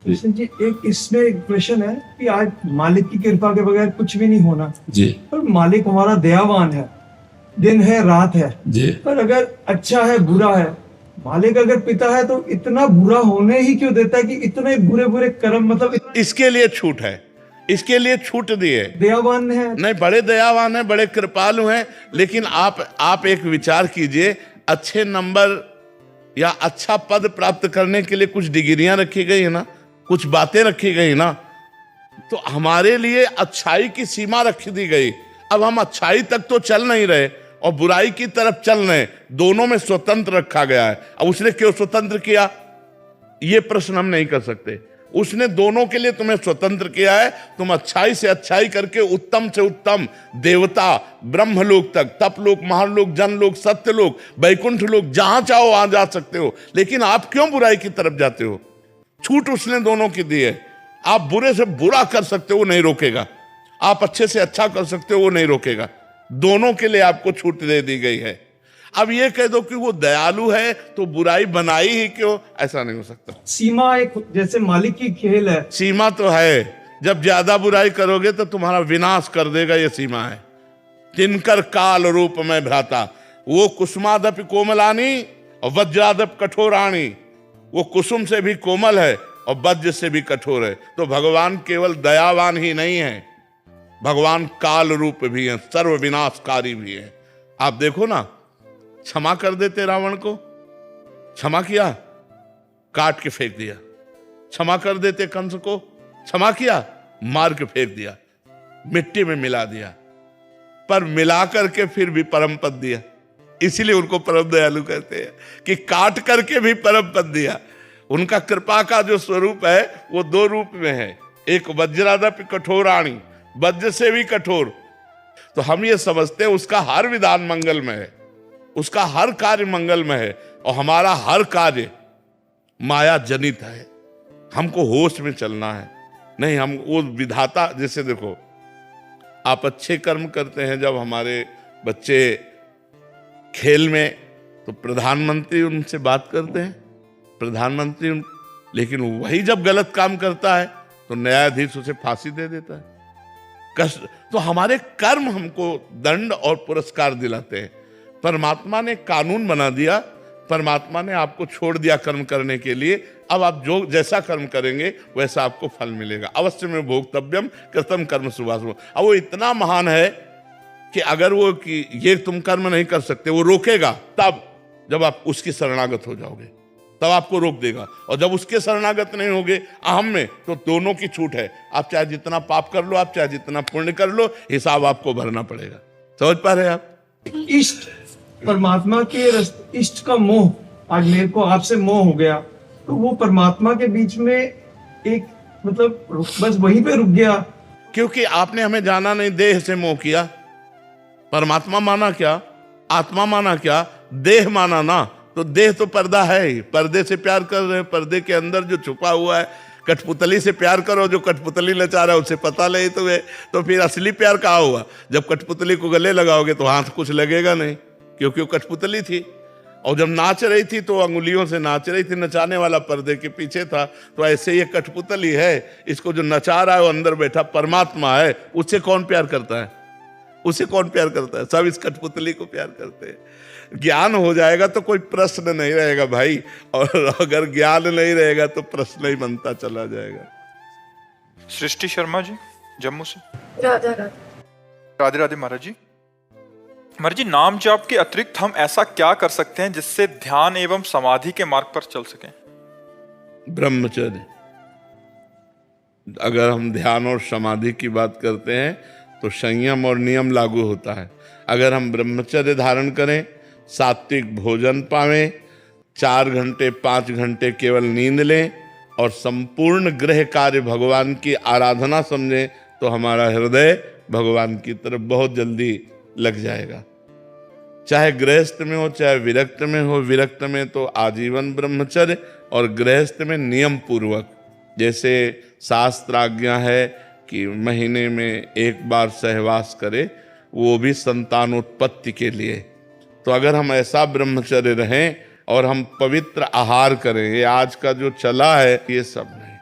कृष्ण जी, एक इसमें एक क्वेश्चन है कि आज मालिक की कृपा के बगैर कुछ भी नहीं होना जी पर मालिक हमारा दयावान है, दिन है रात है जी। पर अगर अच्छा है बुरा है, मालिक अगर पिता है तो इतना बुरा होने ही क्यों देता है कि इतने बुरे बुरे कर्म, मतलब इसके लिए छूट है, इसके लिए छूट दी है। दयावान है। नहीं, बड़े दयावान है, बड़े कृपालु हैं, लेकिन आप एक विचार कीजिए, अच्छे नंबर या अच्छा पद प्राप्त करने के लिए कुछ डिग्रियां रखी गई है ना, कुछ बातें रखी गई ना, तो हमारे लिए अच्छाई की सीमा रख दी गई। अब हम अच्छाई तक तो चल नहीं रहे और बुराई की तरफ चल रहे, दोनों में स्वतंत्र रखा गया है। अब उसने क्यों स्वतंत्र किया, ये प्रश्न हम नहीं कर सकते। उसने दोनों के लिए तुम्हें स्वतंत्र किया है, तुम अच्छाई से अच्छाई करके उत्तम से उत्तम देवता ब्रह्मलोक तक, तपलोक, महालोक, जनलोक, सत्यलोक, वैकुंठ लोक, जहां चाहो वहां जा सकते हो। लेकिन आप क्यों बुराई की तरफ जाते हो? छूट उसने दोनों की दी है। आप बुरे से बुरा कर सकते हो, वो नहीं रोकेगा। आप अच्छे से अच्छा कर सकते हो, वो नहीं रोकेगा। दोनों के लिए आपको छूट दे दी गई है। अब ये कह दो कि वो दयालु है तो बुराई बनाई ही क्यों, ऐसा नहीं हो सकता। सीमा एक जैसे मालिक की खेल है। सीमा तो है, जब ज्यादा बुराई करोगे तो तुम्हारा विनाश कर देगा, ये सीमा है। तिनकर काल रूप में भ्राता, वो कुसुमादप कोमलानी और वज्रादप कठोराणी, वो कुसुम से भी कोमल है और वज्र से भी कठोर है। तो भगवान केवल दयावान ही नहीं है, भगवान काल रूप भी है, सर्व विनाशकारी भी है। आप देखो ना, क्षमा कर देते रावण को, क्षमा किया, काट के फेंक दिया। क्षमा कर देते कंस को, क्षमा किया, मार के फेंक दिया, मिट्टी में मिला दिया। पर मिला करके फिर भी परम पद दिया, इसीलिए उनको परम दयालु कहते हैं कि काट करके भी परम पद दिया। उनका कृपा का जो स्वरूप है वो दो रूप में है, एक वज्रादप कठोराणी, वज्र से भी कठोर। तो हम ये समझते हैं उसका हर विधान मंगलमय है, उसका हर कार्य मंगलमय है, और हमारा हर कार्य माया जनित है। हमको होश में चलना है, नहीं हम वो विधाता। जैसे देखो, आप अच्छे कर्म करते हैं, जब हमारे बच्चे खेल में, तो प्रधानमंत्री उनसे बात करते हैं, प्रधानमंत्री लेकिन वही जब गलत काम करता है तो न्यायाधीश उसे फांसी दे देता है। कष्ट तो हमारे कर्म हमको दंड और पुरस्कार दिलाते हैं। परमात्मा ने कानून बना दिया, परमात्मा ने आपको छोड़ दिया कर्म करने के लिए। अब आप जो जैसा कर्म करेंगे वैसा आपको फल मिलेगा। अवश्य में भोक्तव्यम कृतम कर्म शुभाशुभ। अब वो इतना महान है कि अगर वो कि ये तुम कर्म नहीं कर सकते, वो रोकेगा तब जब आप उसकी शरणागत हो जाओगे, तब आपको रोक देगा। और जब उसके शरणागत नहीं होगे अहम में, तो दोनों की छूट है। आप चाहे जितना पाप कर लो, आप चाहे जितना पुण्य कर लो, हिसाब आपको भरना पड़ेगा। समझ पा रहे हैं आप? इष्ट परमात्मा के इष्ट का मोह, आज मेरे को आपसे मोह हो गया, तो वो परमात्मा के बीच में एक मतलब बस वहीं पे रुक गया। क्योंकि आपने हमें जाना नहीं, देह से मोह किया। परमात्मा माना क्या, आत्मा माना क्या, देह माना ना। तो देह तो पर्दा है ही, पर्दे से प्यार कर रहे हैं। पर्दे के अंदर जो छुपा हुआ है, कठपुतली से प्यार करो, जो कठपुतली नचा रहा है उसे पता नहीं तुम्हें, तो फिर असली प्यार कहाँ हुआ? जब कठपुतली को गले लगाओगे तो हाथ कुछ लगेगा नहीं, क्योंकि वो कठपुतली थी। और जब नाच रही थी तो अंगुलियों से नाच रही थी, नचाने वाला पर्दे के पीछे था। तो ऐसे ये कठपुतली है, इसको जो नचा रहा है वो अंदर बैठा परमात्मा है। उससे कौन प्यार करता है? उसे कौन प्यार करता है? सब इस कठपुतली को प्यार करते हैं। ज्ञान हो जाएगा तो कोई प्रश्न नहीं रहेगा भाई, और अगर ज्ञान नहीं रहेगा तो प्रश्न ही बनता चला जाएगा। सृष्टि शर्मा जी, जम्मू से। राधा राधा। राधे राधे महाराज जी। महाराज जी, नाम जाप के अतिरिक्त हम ऐसा क्या कर सकते हैं जिससे ध्यान एवं समाधि के मार्ग पर चल सकें? ब्रह्मचर्य। अगर हम ध्यान और समाधि की बात करते हैं तो संयम और नियम लागू होता है। अगर हम ब्रह्मचर्य धारण करें, सात्विक भोजन पावें, 4 घंटे 5 घंटे केवल नींद लें और संपूर्ण गृह कार्य भगवान की आराधना समझें, तो हमारा हृदय भगवान की तरफ बहुत जल्दी लग जाएगा। चाहे गृहस्थ में हो चाहे विरक्त में हो, विरक्त में तो आजीवन ब्रह्मचर्य और गृहस्थ में नियम पूर्वक। जैसे शास्त्राज्ञा है कि महीने में 1 बार सहवास करे, वो भी संतानोत्पत्ति के लिए। तो अगर हम ऐसा ब्रह्मचर्य रहें और हम पवित्र आहार करें, ये आज का जो चला है ये सब नहीं।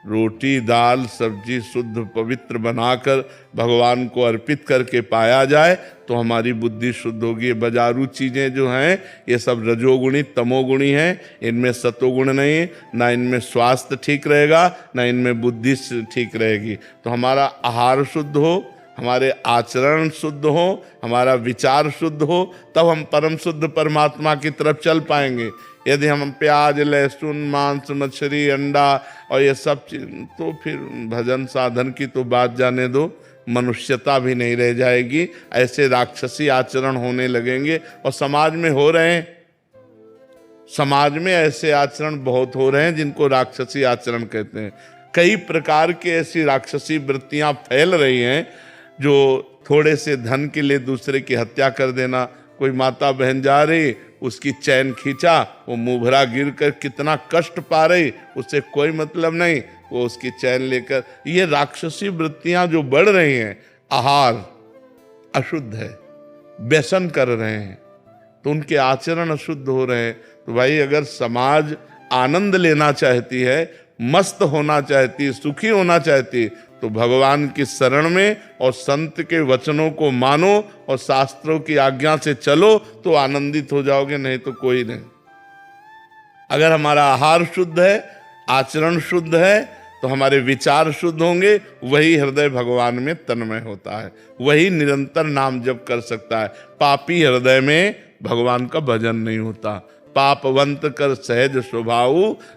रोटी दाल सब्जी शुद्ध पवित्र बनाकर भगवान को अर्पित करके पाया जाए तो हमारी बुद्धि शुद्ध होगी। बाजारू चीज़ें जो हैं ये सब रजोगुणी तमोगुणी हैं, इनमें सतोगुण नहीं, ना इनमें स्वास्थ्य ठीक रहेगा ना इनमें बुद्धि ठीक रहेगी। तो हमारा आहार शुद्ध हो, हमारे आचरण शुद्ध हो, हमारा विचार शुद्ध हो, तब हम परम शुद्ध परमात्मा की तरफ चल पाएंगे। यदि हम प्याज लहसुन मांस मछली अंडा और ये सब चीज, तो फिर भजन साधन की तो बात जाने दो, मनुष्यता भी नहीं रह जाएगी। ऐसे राक्षसी आचरण होने लगेंगे और समाज में हो रहे हैं। समाज में ऐसे आचरण बहुत हो रहे हैं जिनको राक्षसी आचरण कहते हैं। कई प्रकार की ऐसी राक्षसी वृत्तियां फैल रही हैं, जो थोड़े से धन के लिए दूसरे की हत्या कर देना। कोई माता बहन जा रही, उसकी चैन खींचा, वो मुभरा गिर कर कितना कष्ट पा रही, उससे कोई मतलब नहीं, वो उसकी चैन लेकर। ये राक्षसी वृत्तियां जो बढ़ रही हैं, आहार अशुद्ध है, व्यसन कर रहे हैं, तो उनके आचरण अशुद्ध हो रहे हैं। तो भाई अगर समाज आनंद लेना चाहती है, मस्त होना चाहती है, सुखी होना चाहती है, तो भगवान की शरण में और संत के वचनों को मानो और शास्त्रों की आज्ञा से चलो तो आनंदित हो जाओगे, नहीं तो कोई नहीं। अगर हमारा आहार शुद्ध है, आचरण शुद्ध है, तो हमारे विचार शुद्ध होंगे। वही हृदय भगवान में तन्मय होता है, वही निरंतर नाम जप कर सकता है। पापी हृदय में भगवान का भजन नहीं होता। पापवंत कर सहज स्वभाव,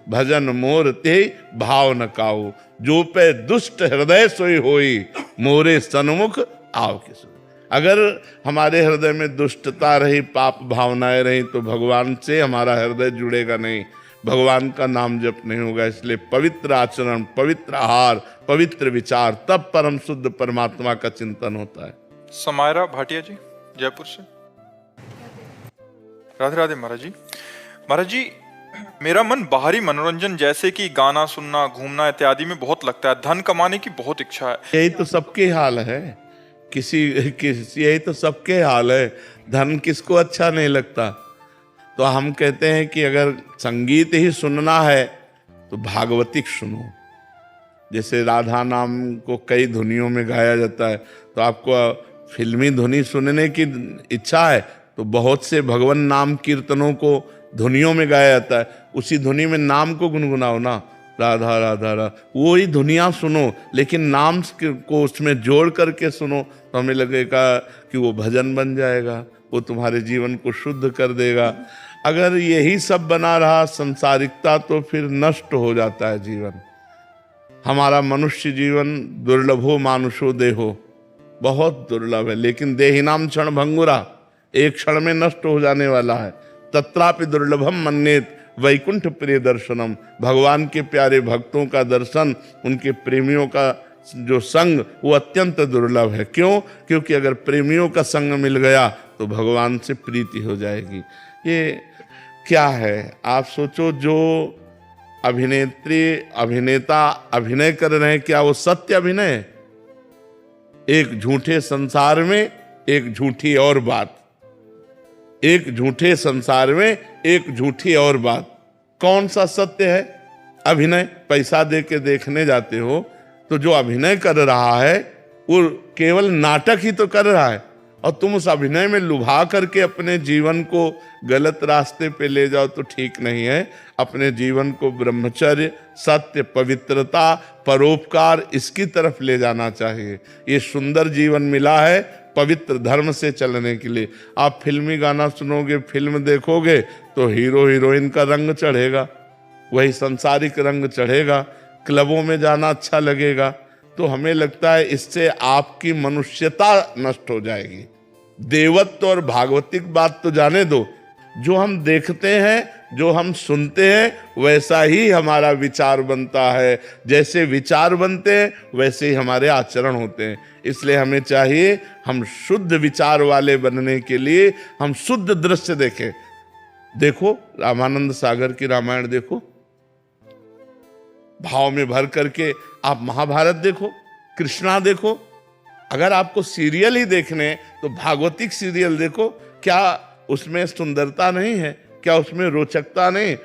भजन मोर ते भाव न काऊ। जो पे दुष्ट हृदय सोई होई, मोरे सन्मुख आव के सो। अगर हमारे हृदय में दुष्टता रही, पाप भावनाएं रही, तो भगवान से हमारा हृदय जुड़ेगा नहीं, भगवान का नाम जप नहीं होगा। इसलिए पवित्र आचरण, पवित्र आहार, पवित्र विचार, तब परम शुद्ध परमात्मा का चिंतन होता है। समायरा भाटिया जी जयपुर से। राधे राधे महाराज जी। महाराज जी, मेरा मन बाहरी मनोरंजन जैसे कि गाना सुनना, घूमना इत्यादि में बहुत लगता है। धन कमाने की बहुत इच्छा है। यही तो सबके हाल है, यही तो सबके हाल है। धन किसको अच्छा नहीं लगता। तो हम कहते हैं कि अगर संगीत ही सुनना है तो भागवतिक सुनो। जैसे राधा नाम को कई धुनियों में गाया जाता है, तो आपको फिल्मी धुनी सुनने की इच्छा है तो बहुत से भगवान नाम कीर्तनों को धुनियों में गाया जाता है, उसी धुनी में नाम को गुनगुनाओ ना, राधा राधा राधा, वो ही धुनियाँ सुनो, लेकिन नाम को उसमें जोड़ करके सुनो, तो हमें लगेगा कि वो भजन बन जाएगा, वो तुम्हारे जीवन को शुद्ध कर देगा। अगर यही सब बना रहा संसारिकता, तो फिर नष्ट हो जाता है जीवन। हमारा मनुष्य जीवन दुर्लभो मानुषो देहो, बहुत दुर्लभ है, लेकिन देहिनाम क्षण भंगुरा, एक क्षण में नष्ट हो जाने वाला है। तत्रापि दुर्लभम मन्येत वैकुंठ प्रिय दर्शनम। भगवान के प्यारे भक्तों का दर्शन, उनके प्रेमियों का जो संग, वो अत्यंत दुर्लभ है। क्यों? क्योंकि अगर प्रेमियों का संग मिल गया तो भगवान से प्रीति हो जाएगी। ये क्या है आप सोचो, जो अभिनेत्री अभिनेता अभिनय कर रहे हैं, क्या वो सत्य अभिनय है? एक झूठे संसार में एक झूठी और बात, एक झूठे संसार में एक झूठी और बात। कौन सा सत्य है? अभिनय। पैसा दे के देखने जाते हो तो जो अभिनय कर रहा है वो केवल नाटक ही तो कर रहा है, और तुम उस अभिनय में लुभा करके अपने जीवन को गलत रास्ते पे ले जाओ तो ठीक नहीं है। अपने जीवन को ब्रह्मचर्य, सत्य, पवित्रता, परोपकार, इसकी तरफ ले जाना चाहिए। ये सुंदर जीवन मिला है पवित्र धर्म से चलने के लिए। आप फिल्मी गाना सुनोगे, फिल्म देखोगे, तो हीरो हीरोइन का रंग चढ़ेगा, वही सांसारिक रंग चढ़ेगा। क्लबों में जाना अच्छा लगेगा, तो हमें लगता है इससे आपकी मनुष्यता नष्ट हो जाएगी। देवत्व और भागवतिक बात तो जाने दो, जो हम देखते हैं, जो हम सुनते हैं, वैसा ही हमारा विचार बनता है। जैसे विचार बनते हैं वैसे ही हमारे आचरण होते हैं। इसलिए हमें चाहिए, हम शुद्ध विचार वाले बनने के लिए हम शुद्ध दृश्य देखें। देखो रामानंद सागर की रामायण देखो, भाव में भर करके आप महाभारत देखो, कृष्णा देखो। अगर आपको सीरियल ही देखने तो भागवतिक सीरियल देखो। क्या उसमें सुंदरता नहीं है? क्या उसमें रोचकता नहीं?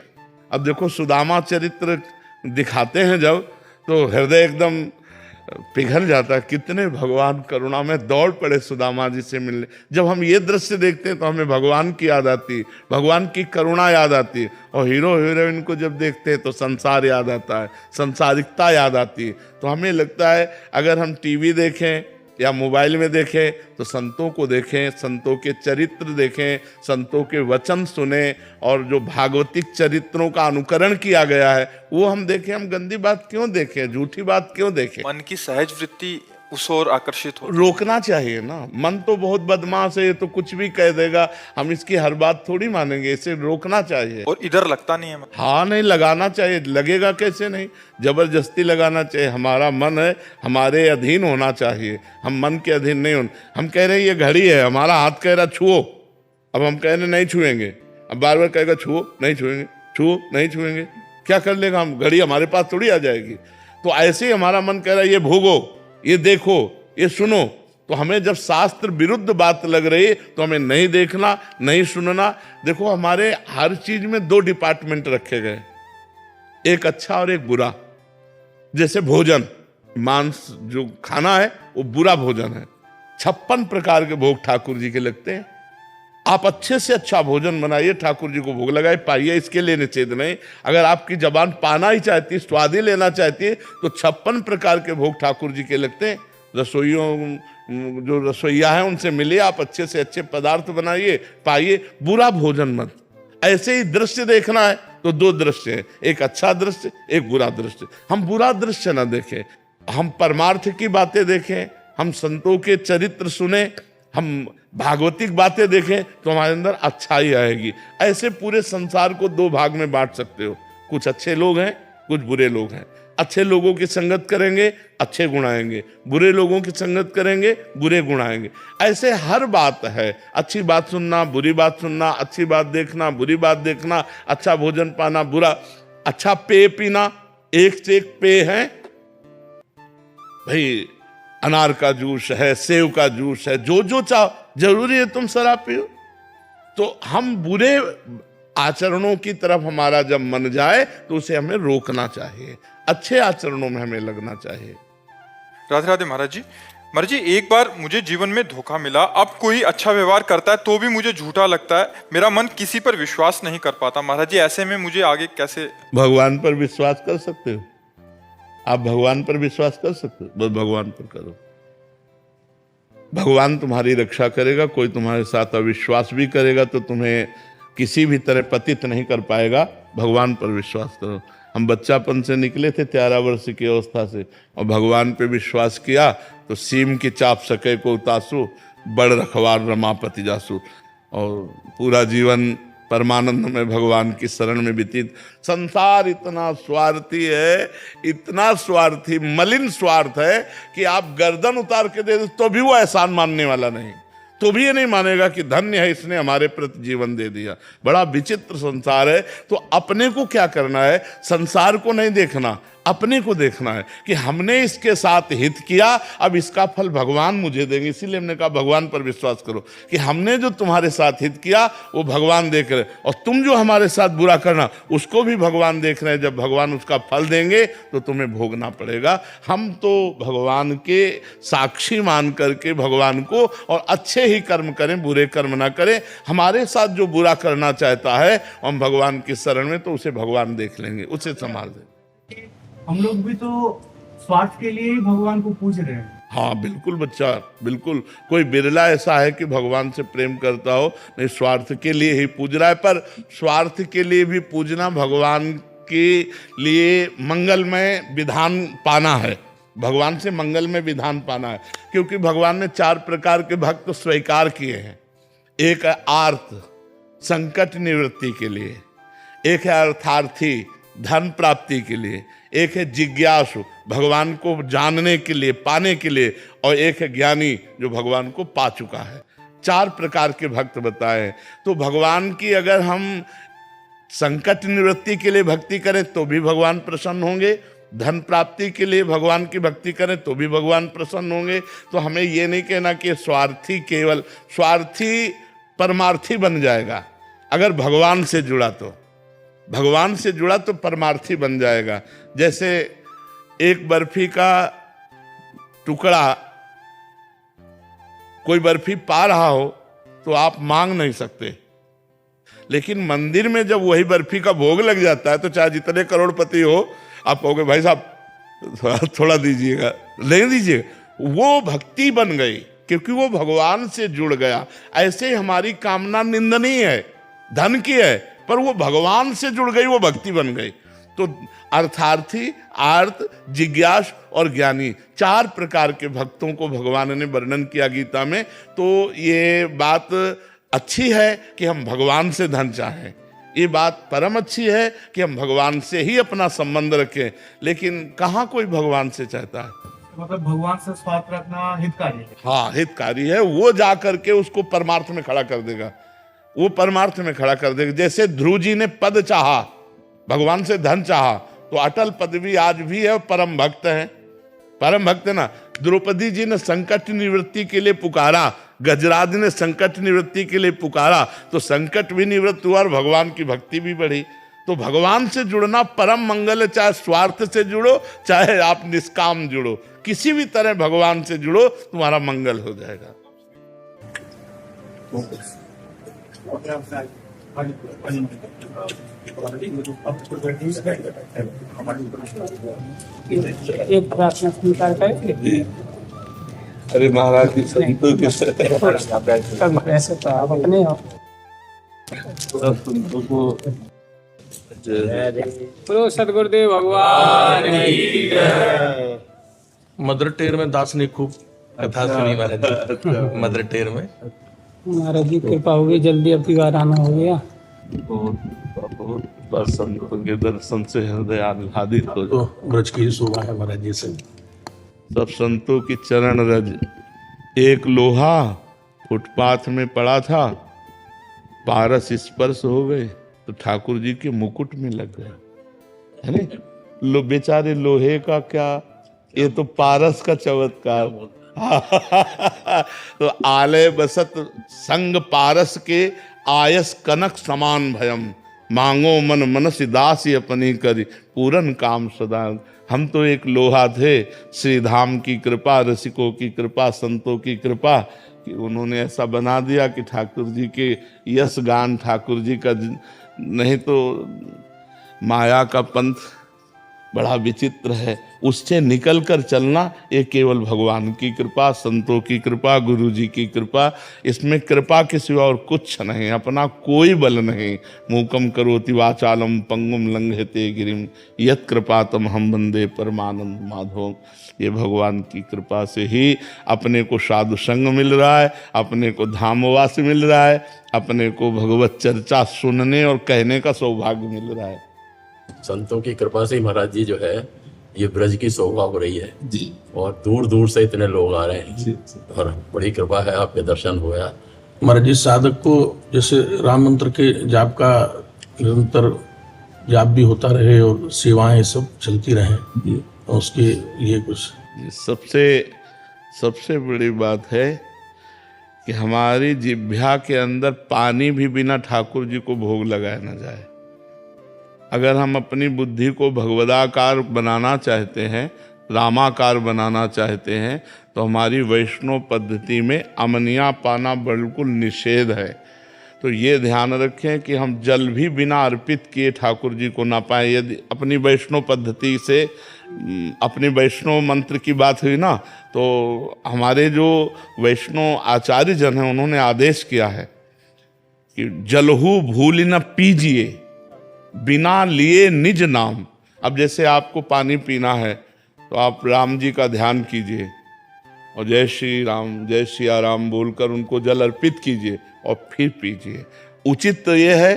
अब देखो सुदामा चरित्र दिखाते हैं जब, तो हृदय एकदम पिघल जाता है। कितने भगवान करुणा में दौड़ पड़े सुदामा जी से मिलने। जब हम ये दृश्य देखते हैं तो हमें भगवान की याद आती है, भगवान की करुणा याद आती है। और हीरो हीरोइन को जब देखते हैं तो संसार याद आता है, संसारिकता याद आती है। तो हमें लगता है अगर हम टीवी देखें या मोबाइल में देखें तो संतों को देखें, संतों के चरित्र देखें, संतों के वचन सुने, और जो भागवतिक चरित्रों का अनुकरण किया गया है वो हम देखें। हम गंदी बात क्यों देखें, झूठी बात क्यों देखें? मन की सहज वृत्ति उस ओर आकर्षित हो। रोकना चाहिए ना। मन तो बहुत बदमाश है, ये तो कुछ भी कह देगा, हम इसकी हर बात थोड़ी मानेंगे, इसे रोकना चाहिए। और इधर लगता नहीं है मन। हाँ, नहीं लगाना चाहिए। लगेगा कैसे? नहीं, जबरदस्ती लगाना चाहिए। हमारा मन है, हमारे अधीन होना चाहिए, हम मन के अधीन नहीं होना। हम कह रहे हैं ये घड़ी है, हमारा हाथ कह रहा छुओ, अब हम कह रहे नहीं छुएंगे, अब बार बार कहेगा छुओ नहीं छुएंगे, छुओ नहीं छुएंगे, क्या कर लेगा हम? घड़ी हमारे पास थोड़ी आ जाएगी। तो ऐसे ही हमारा मन कह रहा है ये भोगो, ये देखो, ये सुनो। तो हमें जब शास्त्र विरुद्ध बात लग रही तो हमें नहीं देखना, नहीं सुनना। देखो हमारे हर चीज में दो डिपार्टमेंट रखे गए, एक अच्छा और एक बुरा। जैसे भोजन, मांस जो खाना है वो बुरा भोजन है। 56 प्रकार के भोग ठाकुर जी के लगते हैं। आप अच्छे से अच्छा भोजन बनाइए, ठाकुर जी को भोग लगाए, पाइए, इसके लिए निषेध नहीं। अगर आपकी जबान पाना ही चाहती है, स्वाद ही लेना चाहती है, तो 56 प्रकार के भोग ठाकुर जी के लगते हैं। रसोइयों, जो रसोइया है उनसे मिलिए, आप अच्छे से अच्छे पदार्थ बनाइए, पाइए, बुरा भोजन मत। ऐसे ही दृश्य देखना है तो दो दृश्य है, एक अच्छा दृश्य, एक बुरा दृश्य। हम बुरा दृश्य ना देखें, हम परमार्थ की बातें देखें, हम संतों के चरित्र सुने, हम भागवतिक बातें देखें तो हमारे अंदर अच्छाई आएगी। ऐसे पूरे संसार को दो भाग में बांट सकते हो, कुछ अच्छे लोग हैं, कुछ बुरे लोग हैं। अच्छे लोगों की संगत करेंगे, अच्छे गुण आएंगे, बुरे लोगों की संगत करेंगे, बुरे गुण आएंगे। ऐसे हर बात है, अच्छी बात सुनना, बुरी बात सुनना, अच्छी बात देखना, बुरी बात देखना, अच्छा भोजन पाना, बुरा, अच्छा पेय पीना, एक से एक पेय है भाई, अनार का जूस है, सेव का जूस है, जो जो चाहो। जरूरी है तुम शराब पियो? तो हम बुरे आचरणों की तरफ हमारा जब मन जाए तो उसे हमें रोकना चाहिए, अच्छे आचरणों में हमें लगना चाहिए। राधे राधे महाराज जी। महाराज जी, एक बार मुझे जीवन में धोखा मिला। अब कोई अच्छा व्यवहार करता है तो भी मुझे झूठा लगता है, मेरा मन किसी पर विश्वास नहीं कर पाता। महाराज जी, ऐसे में मुझे आगे कैसे? भगवान पर विश्वास कर सकते हो आप, भगवान पर विश्वास कर सकते हो, बस भगवान पर करो। भगवान तुम्हारी रक्षा करेगा। कोई तुम्हारे साथ अविश्वास भी करेगा तो तुम्हें किसी भी तरह पतित नहीं कर पाएगा। भगवान पर विश्वास करो। हम बच्चापन से निकले थे 13 वर्ष की अवस्था से, और भगवान पे विश्वास किया तो सीम की चाप सके को उतासु, बड़ रखवार रमापति जासु। और पूरा जीवन परमानंद में भगवान की शरण में व्यतीत। संसार इतना स्वार्थी है, इतना स्वार्थी, मलिन स्वार्थ है कि आप गर्दन उतार के दे दो तो भी वो एहसान मानने वाला नहीं, तो भी ये नहीं मानेगा कि धन्य है इसने हमारे प्रति जीवन दे दिया। बड़ा विचित्र संसार है। तो अपने को क्या करना है? संसार को नहीं देखना, अपने को देखना है कि हमने इसके साथ हित किया, अब इसका फल भगवान मुझे देंगे। इसीलिए हमने कहा भगवान पर विश्वास करो कि हमने जो तुम्हारे साथ हित किया वो भगवान देख रहे, और तुम जो हमारे साथ बुरा करना उसको भी भगवान देख रहे हैं। जब भगवान उसका फल देंगे तो तुम्हें भोगना पड़ेगा। हम तो भगवान के साक्षी मान करके भगवान को, और अच्छे ही कर्म करें, बुरे कर्म ना करें। हमारे साथ जो बुरा करना चाहता है हम भगवान की शरण में, तो उसे भगवान देख लेंगे, उसे संभाल देंगे। हम लोग भी तो स्वार्थ के लिए ही भगवान को पूज रहे हैं। हाँ बिल्कुल बच्चा, बिल्कुल। कोई बिरला ऐसा है कि भगवान से प्रेम करता हो, नहीं, स्वार्थ के लिए ही पूज रहा है। पर स्वार्थ के लिए भी पूजना, भगवान के लिए मंगलमय विधान पाना है, भगवान से मंगलमय विधान पाना है। क्योंकि भगवान ने 4 प्रकार के भक्त स्वीकार किए हैं। एक है आर्त, संकट निवृत्ति के लिए, एक है अर्थार्थी, धन प्राप्ति के लिए, एक है जिज्ञासु, भगवान को जानने के लिए, पाने के लिए, और एक है ज्ञानी, जो भगवान को पा चुका है। 4 प्रकार के भक्त बताए हैं। तो भगवान की अगर हम संकट निवृत्ति के लिए भक्ति करें तो भी भगवान प्रसन्न होंगे, धन प्राप्ति के लिए भगवान की भक्ति करें तो भी भगवान प्रसन्न होंगे। तो हमें ये नहीं कहना कि स्वार्थी, केवल स्वार्थी परमार्थी बन जाएगा। अगर भगवान से जुड़ा तो, भगवान से जुड़ा तो परमार्थी बन जाएगा। जैसे एक बर्फी का टुकड़ा कोई बर्फी पा रहा हो तो आप मांग नहीं सकते, लेकिन मंदिर में जब वही बर्फी का भोग लग जाता है तो चाहे जितने करोड़पति हो, आप कहोगे भाई साहब थोड़ा दीजिएगा, नहीं दीजिएगा। वो भक्ति बन गई क्योंकि वो भगवान से जुड़ गया। ऐसे हमारी कामना निंदनीय है, धन की है, पर वो भगवान से जुड़ गई, वो भक्ति बन गई। तो अर्थार्थी, आर्त, जिज्ञास और ज्ञानी, 4 प्रकार के भक्तों को भगवान ने वर्णन किया गीता में। तो ये बात अच्छी है कि हम भगवान से धन चाहें, ये बात परम अच्छी है कि हम भगवान से ही अपना संबंध रखें, लेकिन कहाँ कोई भगवान से चाहता है? मतलब भगवान से स्वार्थ रखना हितकारी है। हाँ, हितकारी है। वो जा करके उसको परमार्थ में खड़ा कर देगा, वो परमार्थ में खड़ा कर देगा। जैसे ध्रुव जी ने पद चाहा, भगवान से धन चाहा, तो अटल पदवी आज भी है, परम भक्त है, परम भक्त है ना। द्रौपदी जी ने संकट निवृत्ति के लिए पुकारा, गजराज ने संकट निवृत्ति के लिए पुकारा, तो संकट भी निवृत्त हुआ और भगवान की भक्ति भी बढ़ी। तो भगवान से जुड़ना परम मंगल है, चाहे स्वार्थ से जुड़ो, चाहे आप निष्काम जुड़ो, किसी भी तरह भगवान से जुड़ो, तुम्हारा मंगल हो जाएगा। एक प्रार्थना स्वीकार करेंगे। अरे महाराज जी, संतों के ऐसे तो आप अपने हो। संतों को बोलो सदगुरुदेव भगवान की जय। मदर टेर में दास ने खूब कथा सुनी महाराज जी। मदर टेर में महाराज जी कृपा होगी, जल्दी अब की बार आना हो गया। बस संतों के दर्शन से हृदय आह्लादित हो तो ब्रज की शोभा है महाराज जी से। सब संतों की चरण रज। एक लोहा फुटपाथ में पड़ा था, पारस स्पर्श हो गए तो ठाकुर जी के मुकुट में लग गए, है ना। लो बेचारे लोहे का क्या, ये तो पारस का चमत्कार। तो आलय बसत संग पारस के, आयस कनक समान भयम, मांगो मन मनस दासी अपनी करी, पूरन काम सदा। हम तो एक लोहा थे, श्री धाम की कृपा, रसिकों की कृपा, संतों की कृपा, कि उन्होंने ऐसा बना दिया कि ठाकुर जी के यश गान, ठाकुर जी का, नहीं तो माया का पंथ बड़ा विचित्र है, उससे निकल कर चलना ये केवल भगवान की कृपा, संतों की कृपा, गुरु जी की कृपा। इसमें कृपा के सिवा और कुछ नहीं, अपना कोई बल नहीं। मूकम करोति वाचालम पंगुम लंघयते गिरिम, यत् कृपातम हम वंदे परमानंद माधव। ये भगवान की कृपा से ही अपने को साधु संग मिल रहा है, अपने को धामवास मिल रहा है, अपने को भगवत चर्चा सुनने और कहने का सौभाग्य मिल रहा है। संतों की कृपा से महाराज जी जो है ये ब्रज की शोभा हो रही है जी, और दूर दूर से इतने लोग आ रहे हैं जी, और बड़ी कृपा है, आपके दर्शन हुआ। महाराज जी साधक को जैसे राम मंत्र के जाप का निरंतर जाप भी होता रहे और सेवाएं सब चलती रहे, और उसके लिए कुछ सबसे बड़ी बात है कि हमारी जिह्वा के अंदर पानी भी बिना ठाकुर जी को भोग लगाया न जाए। अगर हम अपनी बुद्धि को भगवदाकार बनाना चाहते हैं, रामाकार बनाना चाहते हैं, तो हमारी वैष्णव पद्धति में अमनिया पाना बिल्कुल निषेध है। तो ये ध्यान रखें कि हम जल भी बिना अर्पित किए ठाकुर जी को ना पाए। यदि अपनी वैष्णव पद्धति से, अपने वैष्णव मंत्र की बात हुई ना, तो हमारे जो वैष्णव आचार्य जन हैं उन्होंने आदेश किया है कि जलहू भूल न पीजिए, बिना लिए निज नाम। अब जैसे आपको पानी पीना है तो आप राम जी का ध्यान कीजिए और जय श्री राम, जय सिया राम बोलकर उनको जल अर्पित कीजिए और फिर पीजिए। उचित तो यह है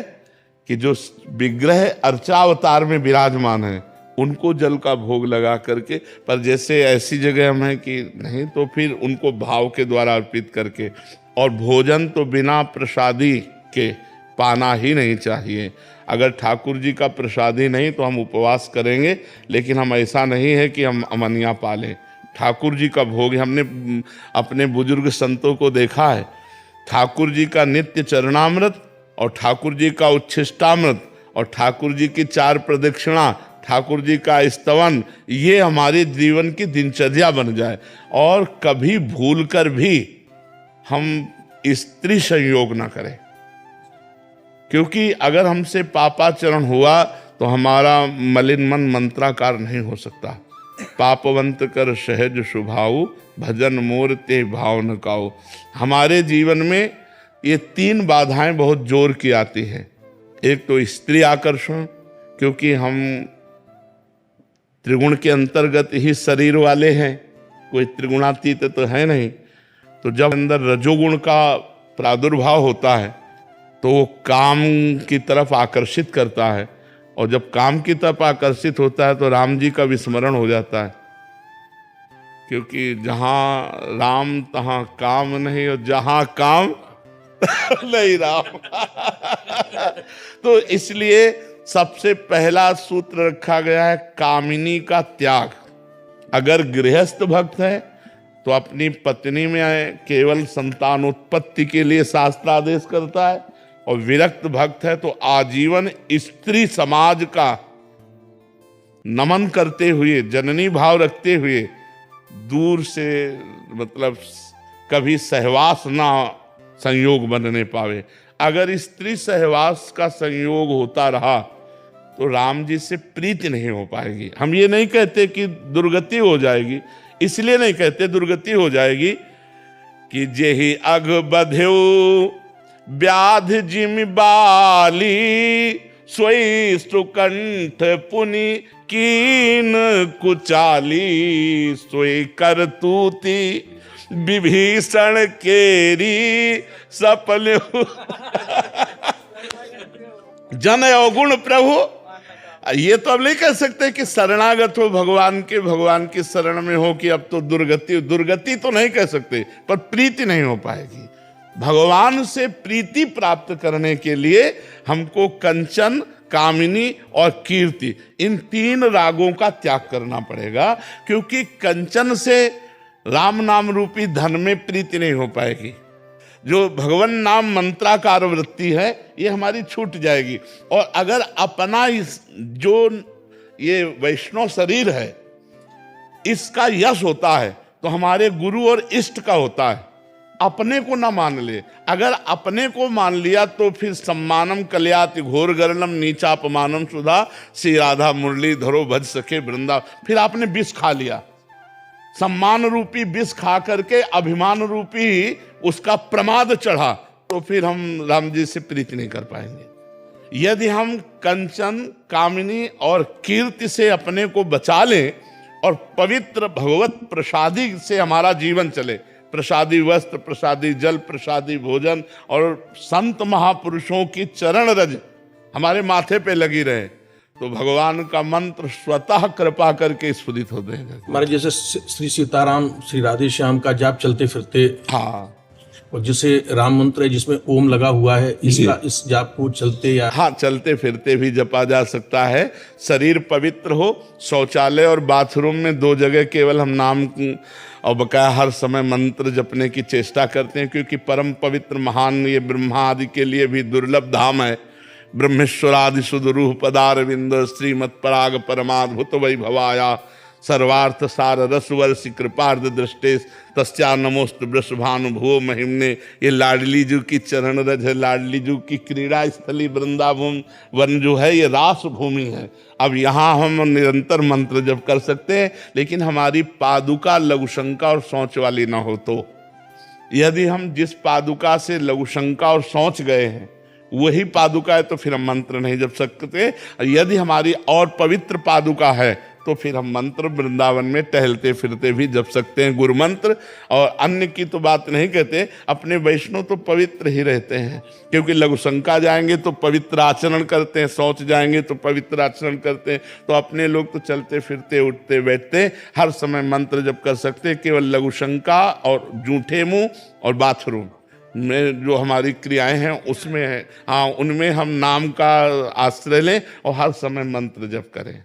कि जो विग्रह अर्चावतार में विराजमान है उनको जल का भोग लगा करके, पर जैसे ऐसी जगह हम हैं कि नहीं, तो फिर उनको भाव के द्वारा अर्पित करके। और भोजन तो बिना प्रसादी के पाना ही नहीं चाहिए। अगर ठाकुर जी का प्रसादी नहीं तो हम उपवास करेंगे, लेकिन हम ऐसा नहीं है कि हम अमनिया पालें। ठाकुर जी का भोग, हमने अपने बुजुर्ग संतों को देखा है, ठाकुर जी का नित्य चरणामृत और ठाकुर जी का उच्छिष्टामृत और ठाकुर जी की 4 प्रदक्षिणा ठाकुर जी का स्तवन, ये हमारे जीवन की दिनचर्या बन जाए। और कभी भूल कर भी हम स्त्री संयोग ना करें, क्योंकि अगर हमसे पापाचरण हुआ तो हमारा मलिन मन मंत्राकार नहीं हो सकता। पापवंत कर सहज स्वभाव, भजन मोर ते भाव न काऊ। हमारे जीवन में ये 3 बाधाएं बहुत जोर की आती है। एक तो स्त्री आकर्षण, क्योंकि हम त्रिगुण के अंतर्गत ही शरीर वाले हैं, कोई त्रिगुणातीत तो है नहीं। तो जब अंदर रजोगुण का प्रादुर्भाव होता है तो वो काम की तरफ आकर्षित करता है, और जब काम की तरफ आकर्षित होता है तो राम जी का विस्मरण हो जाता है, क्योंकि जहां राम तहां काम नहीं, और जहां काम नहीं राम। तो इसलिए सबसे पहला सूत्र रखा गया है कामिनी का त्याग। अगर गृहस्थ भक्त है तो अपनी पत्नी में केवल संतानोत्पत्ति के लिए शास्त्र आदेश करता है, और विरक्त भक्त है तो आजीवन स्त्री समाज का नमन करते हुए, जननी भाव रखते हुए, दूर से मतलब कभी सहवास ना संयोग बनने पावे। अगर स्त्री सहवास का संयोग होता रहा तो राम जी से प्रीति नहीं हो पाएगी। हम ये नहीं कहते कि दुर्गति हो जाएगी, इसलिए नहीं कहते दुर्गति हो जाएगी कि जेहि अघ बध्यो व्याध जिमि बाली, सोई सुकंठ पुनि कीन कुचाली, सोई करतूती विभीषण केरी सपल। जन अवगुण प्रभु, ये तो अब नहीं कह सकते कि शरणागत हो भगवान के, भगवान की शरण में हो कि अब तो दुर्गति तो नहीं कह सकते, पर प्रीति नहीं हो पाएगी। भगवान से प्रीति प्राप्त करने के लिए हमको कंचन, कामिनी और कीर्ति, इन 3 रागों का त्याग करना पड़ेगा, क्योंकि कंचन से राम नाम रूपी धन में प्रीति नहीं हो पाएगी। जो भगवान नाम मंत्राकार वृत्ति है ये हमारी छूट जाएगी। और अगर अपना जो ये वैष्णव शरीर है इसका यश होता है तो हमारे गुरु और इष्ट का होता है। अपने को ना मान ले, अगर अपने को मान लिया तो फिर सम्मानम कल्याति घोर गर्णम नीचापमानम सुधा, श्री राधा मुरली धरो भज सके वृंदा। फिर आपने विष खा लिया, सम्मान रूपी विष खा करके अभिमान रूपी उसका प्रमाद चढ़ा, तो फिर हम राम जी से प्रीति नहीं कर पाएंगे। यदि हम कंचन, कामिनी और कीर्ति से अपने को बचा लें और पवित्र भगवत प्रसादी से हमारा जीवन चले, प्रसादी वस्त्र, प्रसादी जल, प्रसादी भोजन और संत महापुरुषों की चरण रज हमारे माथे पे लगी रहे, तो भगवान का मंत्र स्वतः कृपा करके स्फुरित हो देगा। हमारे जैसे श्री सीताराम, श्री राधे श्याम का जाप चलते फिरते, हाँ, और जैसे राम मंत्र है जिसमें ओम लगा हुआ है, इसका इस जाप को चलते या हाँ चलते फिरते भी जपा जा सकता है। शरीर पवित्र हो, शौचालय और बाथरूम में 2 जगह केवल हम नाम और बकाया हर समय मंत्र जपने की चेष्टा करते हैं, क्योंकि परम पवित्र महान ये ब्रह्मा आदि के लिए भी दुर्लभ धाम है। ब्रह्मेश्वरादि सुदरूह पदारविंद श्रीमत् पराग परमाद्भुत वैभवाया सर्वार्थ सार रसवर्षि कृपार्ध दृष्टेश तस्या नमोस्तु वृषभानुभुवो महिमने। ये लाडली जू की चरण रज है, लाडली जू की क्रीड़ा स्थली वृंदावन वन जो है ये रास भूमि है। अब यहाँ हम निरंतर मंत्र जप कर सकते हैं, लेकिन हमारी पादुका लघुशंका और सोच वाली ना हो तो। यदि हम जिस पादुका से लघुशंका और सोच गए हैं वही पादुका है तो फिर हम मंत्र नहीं जप सकते। यदि हमारी और पवित्र पादुका है तो फिर हम मंत्र वृंदावन में टहलते फिरते भी जप सकते हैं गुरु मंत्र। और अन्य की तो बात नहीं कहते, अपने वैष्णव तो पवित्र ही रहते हैं, क्योंकि लघुशंका जाएंगे तो पवित्र आचरण करते हैं, शौच जाएंगे तो पवित्र आचरण करते हैं। तो अपने लोग तो चलते फिरते उठते बैठते हर समय मंत्र जप कर सकते हैं। केवल लघुशंका और जूठे मुंह और बाथरूम में जो हमारी क्रियाएं हैं उसमें है, हाँ, उनमें हम नाम का आश्रय लें और हर समय मंत्र जप करें।